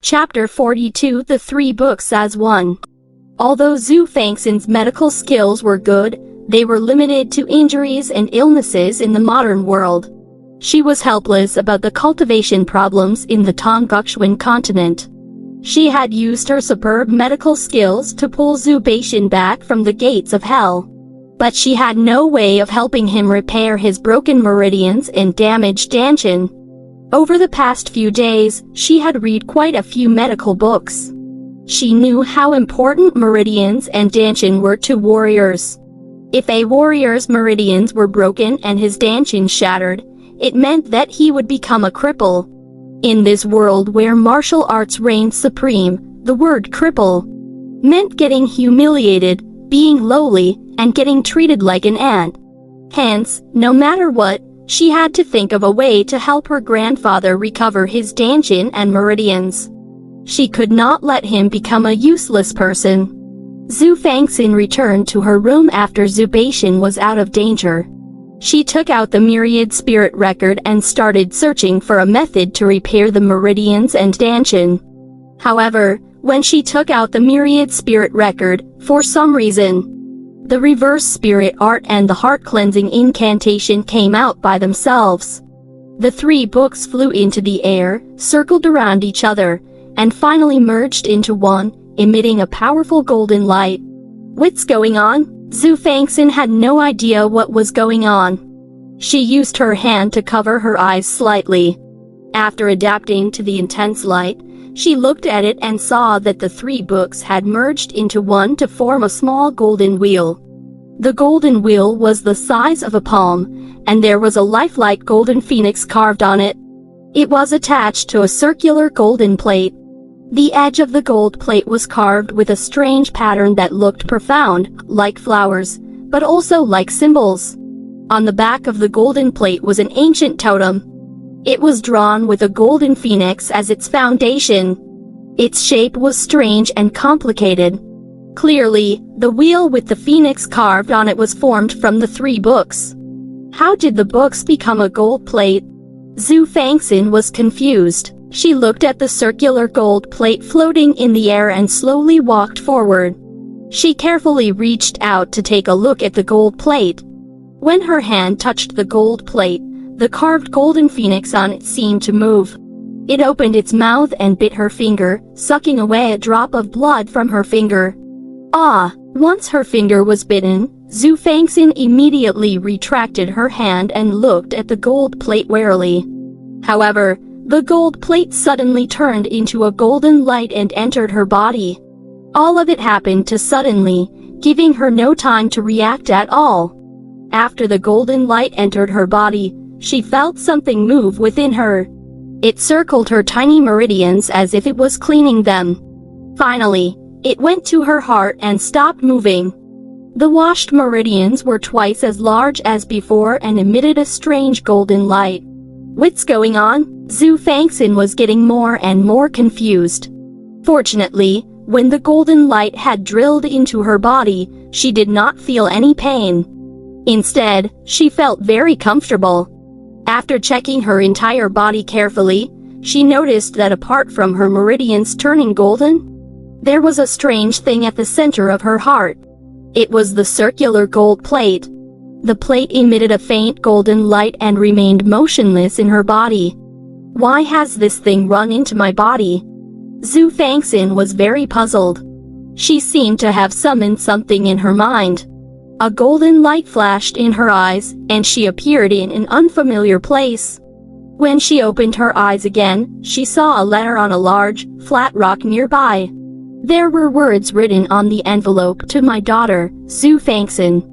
Chapter 42 The Three Books as One. Although Xue Fanxin's medical skills were good, they were limited to injuries and illnesses in the modern world. She was helpless about the cultivation problems in the Tongguxuan continent. She had used her superb medical skills to pull Xue Fanxin back from the gates of hell. But she had no way of helping him repair his broken meridians and damaged danshin. Over the past few days, she had read quite a few medical books. She knew how important meridians and danshin were to warriors. If a warrior's meridians were broken and his danshin shattered, it meant that he would become a cripple. In this world where martial arts reigned supreme, the word cripple meant getting humiliated, being lowly, and getting treated like an ant. Hence, no matter what, she had to think of a way to help her grandfather recover his danshin and meridians. She could not let him become a useless person. Xue Fanxin returned to her room after Xue Fanxin was out of danger. She took out the myriad spirit record and started searching for a method to repair the meridians and danshin. However, when she took out the myriad spirit record, for some reason, the reverse spirit art and the heart-cleansing incantation came out by themselves. The three books flew into the air, circled around each other, and finally merged into one, emitting a powerful golden light. What's going on? Xue Fanxin had no idea what was going on. She used her hand to cover her eyes slightly. After adapting to the intense light, she looked at it and saw that the three books had merged into one to form a small golden wheel. The golden wheel was the size of a palm, and there was a lifelike golden phoenix carved on it. It was attached to a circular golden plate. The edge of the gold plate was carved with a strange pattern that looked profound, like flowers, but also like symbols. On the back of the golden plate was an ancient totem. It was drawn with a golden phoenix as its foundation. Its shape was strange and complicated. Clearly, the wheel with the phoenix carved on it was formed from the three books. How did the books become a gold plate? Xue Fanxin was confused. She looked at the circular gold plate floating in the air and slowly walked forward. She carefully reached out to take a look at the gold plate. When her hand touched the gold plate, the carved golden phoenix on it seemed to move. It opened its mouth and bit her finger, sucking away a drop of blood from her finger. Ah! Once her finger was bitten, Xue Fanxin immediately retracted her hand and looked at the gold plate warily. However, the gold plate suddenly turned into a golden light and entered her body. All of it happened too suddenly, giving her no time to react at all. After the golden light entered her body, she felt something move within her. It circled her tiny meridians as if it was cleaning them. Finally, it went to her heart and stopped moving. The washed meridians were twice as large as before and emitted a strange golden light. What's going on? Xue Fanxin was getting more and more confused. Fortunately, when the golden light had drilled into her body, she did not feel any pain. Instead, she felt very comfortable. After checking her entire body carefully, she noticed that apart from her meridians turning golden, there was a strange thing at the center of her heart. It was the circular gold plate. The plate emitted a faint golden light and remained motionless in her body. Why has this thing run into my body? Xue Fanxin was very puzzled. She seemed to have summoned something in her mind. A golden light flashed in her eyes, and she appeared in an unfamiliar place. When she opened her eyes again, she saw a letter on a large, flat rock nearby. There were words written on the envelope: to my daughter, Xue Fanxin.